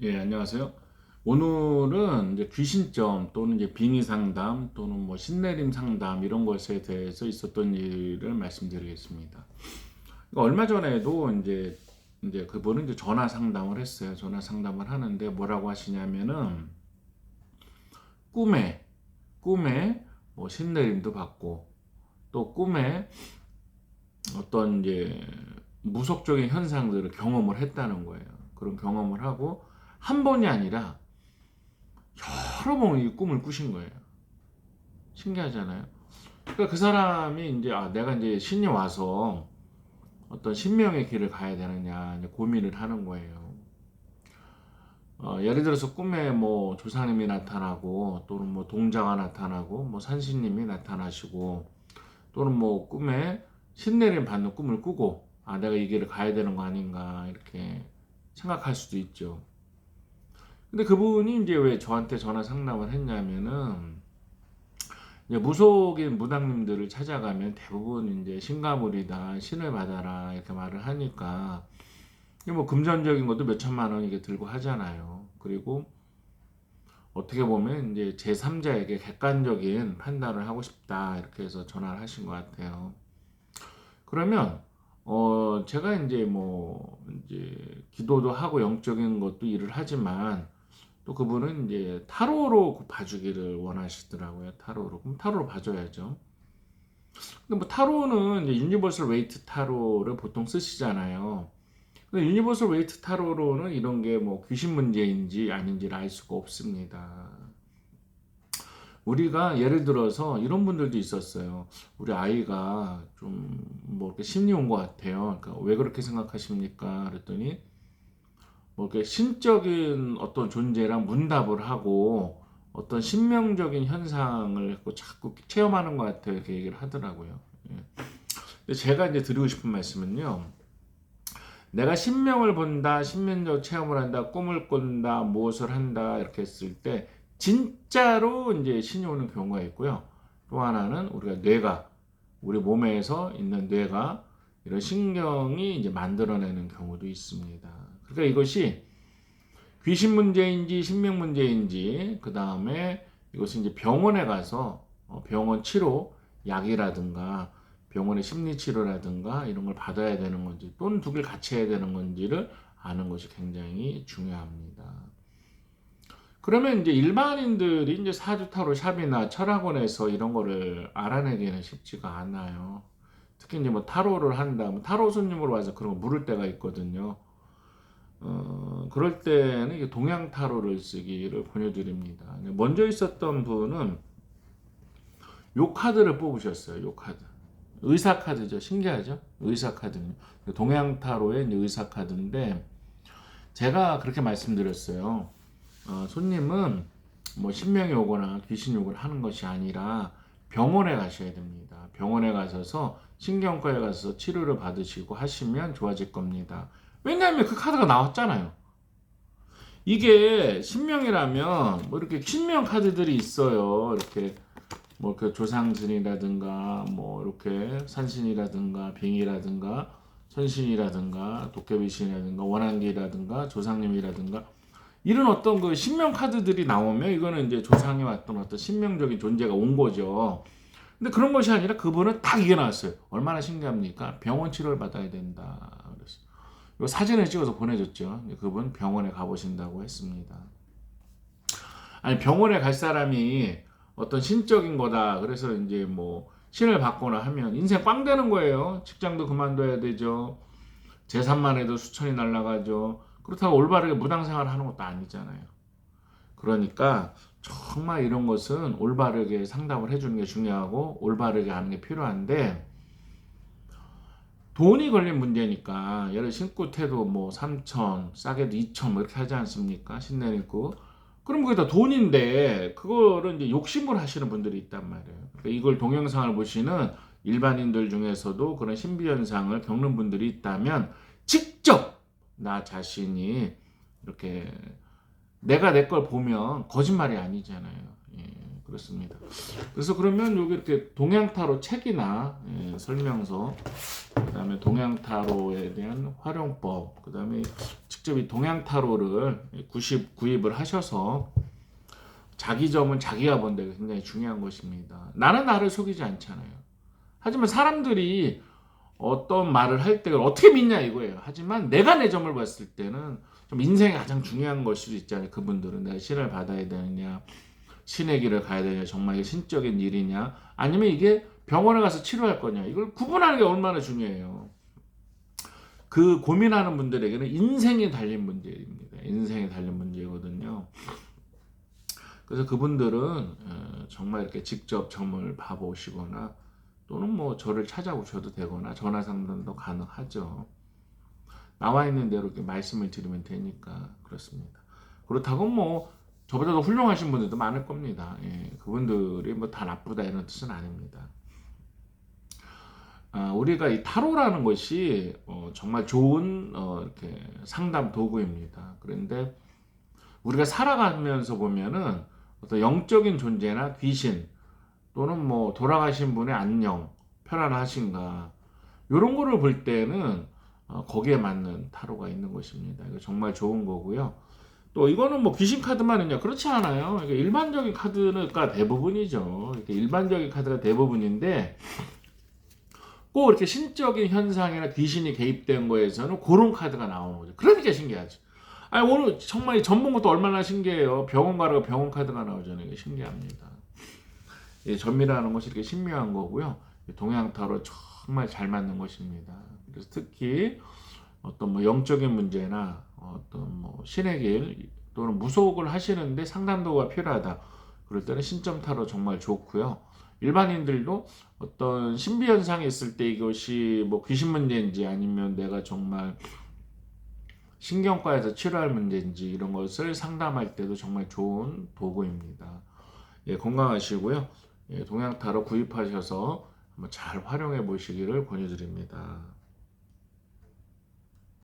예, 안녕하세요. 오늘은 이제 귀신점 또는 이제 빙의 상담 또는 뭐 신내림 상담 이런 것에 대해서 있었던 일을 말씀드리겠습니다. 얼마 전에도 이제 그분은 이제 전화 상담을 했어요. 전화 상담을 하는데 뭐라고 하시냐면은 꿈에 뭐 신내림도 받고 또 꿈에 어떤 이제 무속적인 현상들을 경험을 했다는 거예요. 그런 경험을 하고 한 번이 아니라 여러 번 이 꿈을 꾸신 거예요. 신기하잖아요. 그러니까 그 사람이 이제 내가 이제 신이 와서 어떤 신명의 길을 가야 되느냐 이제 고민을 하는 거예요. 예를 들어서 꿈에 뭐 조상님이 나타나고 또는 뭐 동자가 나타나고 뭐 산신님이 나타나시고 또는 뭐 꿈에 신내림 받는 꿈을 꾸고 내가 이 길을 가야 되는 거 아닌가 이렇게 생각할 수도 있죠. 근데 그분이 이제 왜 저한테 전화 상담을 했냐면은 이제 무속인 무당님들을 찾아가면 대부분 이제 신가물이다, 신을 받아라 이렇게 말을 하니까 뭐 금전적인 것도 몇 천만 원 이게 들고 하잖아요. 그리고 어떻게 보면 이제 제3자에게 객관적인 판단을 하고 싶다 이렇게 해서 전화를 하신 것 같아요. 그러면 제가 이제 기도도 하고 영적인 것도 일을 하지만 또 그분은 이제 타로로 봐주기를 원하시더라고요. 타로로. 그럼 타로로 봐줘야죠. 근데 뭐 타로는 이제 유니버설 웨이트 타로를 보통 쓰시잖아요. 근데 유니버설 웨이트 타로로는 이런 게 뭐 귀신 문제인지 아닌지를 알 수가 없습니다. 우리가 예를 들어서 이런 분들도 있었어요. 우리 아이가 좀 뭐 이렇게 심리 온 것 같아요. 그러니까 왜 그렇게 생각하십니까? 그랬더니 뭐 이렇게 신적인 어떤 존재랑 문답을 하고 어떤 신명적인 현상을 자꾸 체험하는 것 같아요. 이렇게 얘기를 하더라고요. 예. 근데 제가 이제 드리고 싶은 말씀은요. 내가 신명을 본다, 신명적 체험을 한다, 꿈을 꾼다, 무엇을 한다 이렇게 했을 때 진짜로 이제 신이 오는 경우가 있고요. 또 하나는 우리가 뇌가 우리 몸에서 있는 뇌가 이런 신경이 이제 만들어내는 경우도 있습니다. 그러니까 이것이 귀신 문제인지 신명 문제인지 그 다음에 이것은 이제 병원에 가서 병원 치료 약이라든가 병원의 심리 치료라든가 이런 걸 받아야 되는 건지 또는 두 개를 같이 해야 되는 건지를 아는 것이 굉장히 중요합니다. 그러면 이제 일반인들이 이제 사주타로 샵이나 철학원에서 이런 거를 알아내기는 쉽지가 않아요. 특히 이제 뭐 타로를 한다, 뭐 타로 손님으로 와서 그런 거 물을 때가 있거든요. 그럴 때는 이게 동양 타로를 쓰기를 권유드립니다. 먼저 있었던 분은 요 카드를 뽑으셨어요. 요 카드. 의사 카드죠. 신기하죠? 의사 카드는. 동양 타로의 의사 카드인데 제가 그렇게 말씀드렸어요. 손님은 뭐 신명이 오거나 귀신이 오거나 하는 것이 아니라 병원에 가셔야 됩니다. 병원에 가셔서 신경과에 가서 치료를 받으시고 하시면 좋아질 겁니다. 왜냐하면 그 카드가 나왔잖아요. 이게 신명이라면 뭐 이렇게 신명 카드들이 있어요. 이렇게 뭐 그 조상신이라든가 뭐 이렇게 산신이라든가 빙이라든가 천신이라든가 도깨비신이라든가 원한기라든가 조상님이라든가 이런 어떤 그 신명 카드들이 나오면 이거는 이제 조상이 왔던 어떤 신명적인 존재가 온 거죠. 근데 그런 것이 아니라 그분은 딱 이게 나왔어요. 얼마나 신기합니까? 병원 치료를 받아야 된다. 그래서 이 사진을 찍어서 보내줬죠. 그분 병원에 가보신다고 했습니다. 아니 병원에 갈 사람이 어떤 신적인 거다. 그래서 이제 뭐 신을 받거나 하면 인생 꽝 되는 거예요. 직장도 그만둬야 되죠. 재산만 해도 수천이 날라가죠. 그렇다고 올바르게 무당생활 하는 것도 아니잖아요. 그러니까 정말 이런 것은 올바르게 상담을 해주는 게 중요하고 올바르게 하는 게 필요한데 돈이 걸린 문제니까 예를 신고태도 뭐 3천 싸게도 2천 뭐 이렇게 하지 않습니까? 신내리고 그럼 그게 다 돈인데 그거를 이제 욕심을 하시는 분들이 있단 말이에요. 그러니까 이걸 동영상을 보시는 일반인들 중에서도 그런 신비 현상을 겪는 분들이 있다면 직접 나 자신이 이렇게 내가 내 걸 보면 거짓말이 아니잖아요. 예. 그렇습니다. 그래서 그러면 여기 이렇게 동양타로 책이나 설명서, 그다음에 동양타로에 대한 활용법, 그다음에 직접 이 동양타로를 구입을 하셔서 자기 점은 자기가 본 데가 굉장히 중요한 것입니다. 나는 나를 속이지 않잖아요. 하지만 사람들이 어떤 말을 할 때 어떻게 믿냐 이거예요. 하지만 내가 내 점을 봤을 때는 좀 인생이 가장 중요한 걸 수도 있잖아요. 그분들은 내가 신을 받아야 되느냐, 신의 길을 가야 되냐, 정말 이게 신적인 일이냐, 아니면 이게 병원에 가서 치료할 거냐, 이걸 구분하는 게 얼마나 중요해요. 그 고민하는 분들에게는 인생이 달린 문제입니다. 인생이 달린 문제거든요. 그래서 그분들은 정말 이렇게 직접 점을 봐보시거나 또는 뭐 저를 찾아오셔도 되거나 전화 상담도 가능하죠. 나와 있는 대로 이렇게 말씀을 드리면 되니까 그렇습니다. 그렇다고 뭐 저보다 더 훌륭하신 분들도 많을 겁니다. 그분들이 뭐 다 나쁘다 이런 뜻은 아닙니다. 우리가 이 타로라는 것이 정말 좋은 이렇게 상담 도구입니다. 그런데 우리가 살아가면서 보면은 어떤 영적인 존재나 귀신 또는 뭐 돌아가신 분의 안녕, 편안하신가 이런 거를 볼 때는 거기에 맞는 타로가 있는 것입니다. 이거 정말 좋은 거고요. 또 이거는 뭐 귀신 카드만 있냐? 그렇지 않아요. 그러니까 일반적인 카드가 대부분이죠. 이렇게 일반적인 카드가 대부분인데 꼭 이렇게 신적인 현상이나 귀신이 개입된 거에서는 그런 카드가 나오는 거죠. 그러니까 신기하죠. 아니 오늘 정말 전문 것도 얼마나 신기해요. 병원 가라고 병원 카드가 나오잖아요. 이게 신기합니다. 점이라는 것이 이렇게 신묘한 거고요. 동양타로 정말 잘 맞는 것입니다. 그래서 특히 어떤 뭐 영적인 문제나 어떤 뭐 신의 길 또는 무속을 하시는데 상담도가 필요하다. 그럴 때는 신점타로 정말 좋고요. 일반인들도 어떤 신비 현상이 있을 때 이것이 뭐 귀신 문제인지 아니면 내가 정말 신경과에서 치료할 문제인지 이런 것을 상담할 때도 정말 좋은 도구입니다. 건강하시고요. 동양타로 구입하셔서 한번 잘 활용해 보시기를 권유드립니다.